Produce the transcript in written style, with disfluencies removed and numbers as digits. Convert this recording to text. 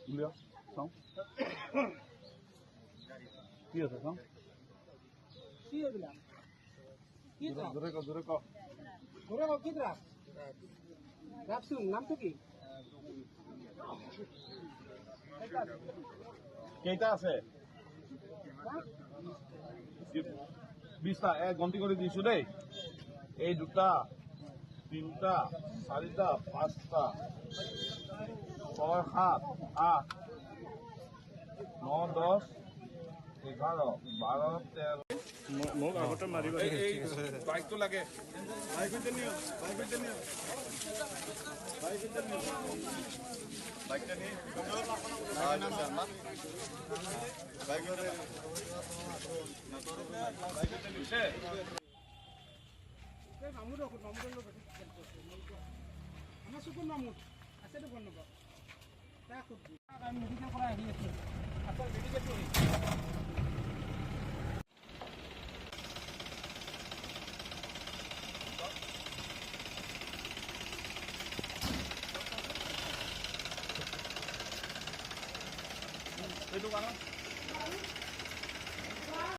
উলিয়া চাওঁ কি আছে চাওঁ কি এইবিলাক কি জোৰে ক ঘৰে কি ৰাখ ৰাখচোন নামটো কি কেইটা আছে 20টা গন্তি কৰি দিছো দেই এই 2টা 3টা 4টা 5টা 6 7 8 9 10 11 12 13 মোক আগতে মাৰিব বাইকটো লাগে মামুদ আমাৰ চকুৰ মামুদ আছে দেখোন নবা তাক সুধি আমি মেডিকেল পৰা আহি আছো আচল মেডিকেলটো এইটো কাৰণে